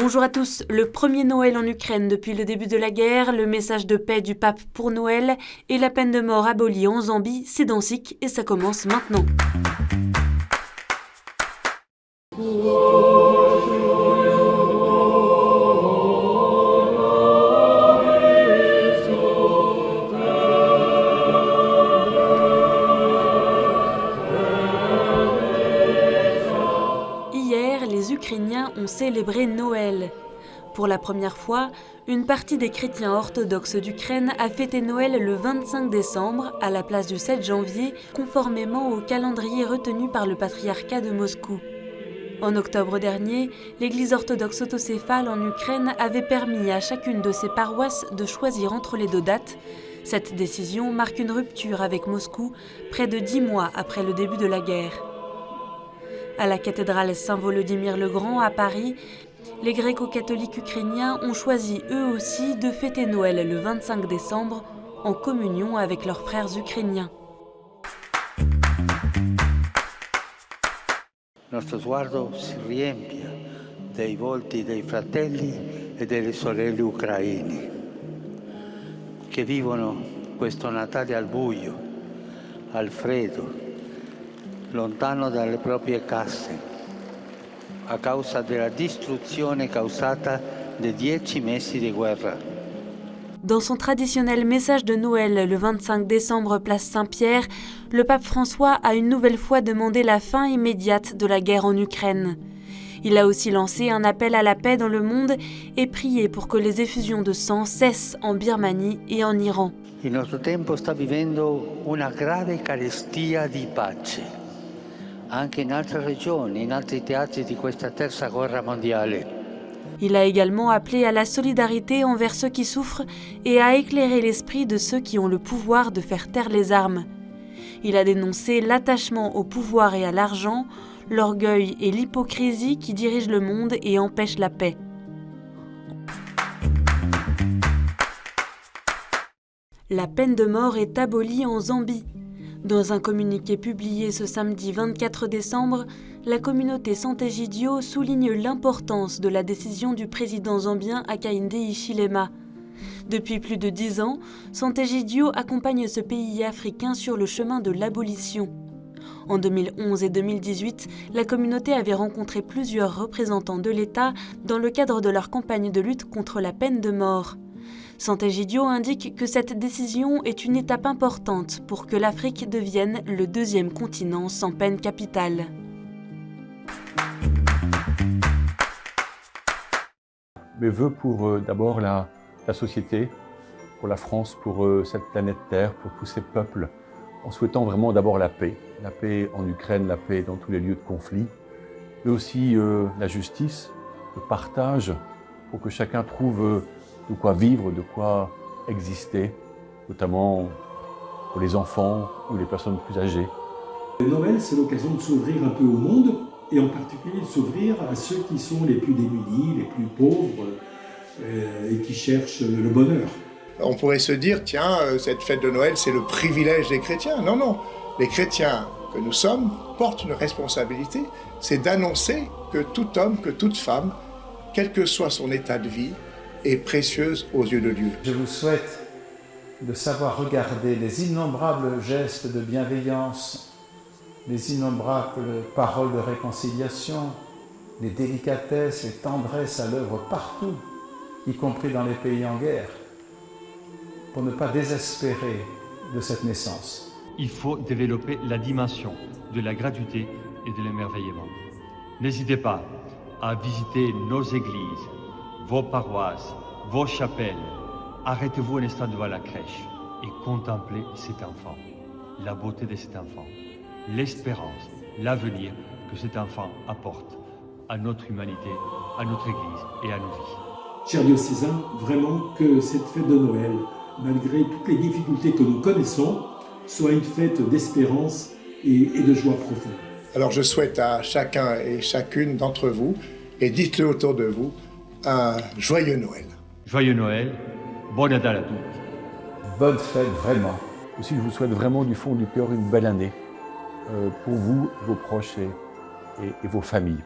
Bonjour à tous, le premier Noël en Ukraine depuis le début de la guerre, le message de paix du pape pour Noël et la peine de mort abolie en Zambie, c'est Danzig et ça commence maintenant. Hier, les Ukrainiens ont célébré Noël. Pour la première fois, une partie des chrétiens orthodoxes d'Ukraine a fêté Noël le 25 décembre à la place du 7 janvier, conformément au calendrier retenu par le patriarcat de Moscou. En octobre dernier, l'Église orthodoxe autocéphale en Ukraine avait permis à chacune de ses paroisses de choisir entre les deux dates. Cette décision marque une rupture avec Moscou, près de 10 mois après le début de la guerre. À la cathédrale Saint-Volodymyr le Grand à Paris, les gréco-catholiques ukrainiens ont choisi eux aussi de fêter Noël le 25 décembre en communion avec leurs frères ukrainiens. Nostro sguardo si riempie dei volti dei fratelli e delle sorelle ucraini che vivono questo Natale al buio, al freddo, lontano dalle proprie case, a causa della distruzione causata dai 10 mesi di guerra. Dans son traditionnel message de Noël le 25 décembre place Saint-Pierre, le pape François a une nouvelle fois demandé la fin immédiate de la guerre en Ukraine. Il a aussi lancé un appel à la paix dans le monde et prié pour que les effusions de sang cessent en Birmanie et en Iran. Il nostro tempo sta vivendo una grave carestia di pace, anche in altre regioni, in altri teatri di questa terza guerra mondiale. Il a également appelé à la solidarité envers ceux qui souffrent et à éclairer l'esprit de ceux qui ont le pouvoir de faire taire les armes. Il a dénoncé l'attachement au pouvoir et à l'argent, l'orgueil et l'hypocrisie qui dirigent le monde et empêchent la paix. La peine de mort est abolie en Zambie. Dans un communiqué publié ce samedi 24 décembre, la communauté Sant'Egidio souligne l'importance de la décision du président zambien Hakainde Hichilema. Depuis plus de 10 ans, Sant'Egidio accompagne ce pays africain sur le chemin de l'abolition. En 2011 et 2018, la communauté avait rencontré plusieurs représentants de l'État dans le cadre de leur campagne de lutte contre la peine de mort. Sant'Egidio indique que cette décision est une étape importante pour que l'Afrique devienne le deuxième continent sans peine capitale. Mes vœux pour d'abord la société, pour la France, pour cette planète Terre, pour tous ces peuples, en souhaitant vraiment d'abord la paix en Ukraine, la paix dans tous les lieux de conflit, mais aussi la justice, le partage, pour que chacun trouve de quoi vivre, de quoi exister, notamment pour les enfants ou les personnes plus âgées. Noël, c'est l'occasion de s'ouvrir un peu au monde, et en particulier de s'ouvrir à ceux qui sont les plus démunis, les plus pauvres, et qui cherchent le bonheur. On pourrait se dire, tiens, cette fête de Noël, c'est le privilège des chrétiens. Non, non, les chrétiens que nous sommes portent une responsabilité, c'est d'annoncer que tout homme, que toute femme, quel que soit son état de vie, est précieuse aux yeux de Dieu. Je vous souhaite de savoir regarder les innombrables gestes de bienveillance, les innombrables paroles de réconciliation, les délicatesses, les tendresses à l'œuvre partout, y compris dans les pays en guerre, pour ne pas désespérer de cette naissance. Il faut développer la dimension de la gratuité et de l'émerveillement. N'hésitez pas à visiter nos églises, vos paroisses, vos chapelles. Arrêtez-vous un instant devant la crèche et contemplez cet enfant, la beauté de cet enfant, l'espérance, l'avenir que cet enfant apporte à notre humanité, à notre Église et à nos vies. Chers diocésains, vraiment que cette fête de Noël, malgré toutes les difficultés que nous connaissons, soit une fête d'espérance et de joie profonde. Alors je souhaite à chacun et chacune d'entre vous, et dites-le autour de vous, un joyeux Noël. Joyeux Noël, bon Nadal à tous. Bonne fête, vraiment. Aussi, je vous souhaite vraiment du fond du cœur une belle année pour vous, vos proches et vos familles.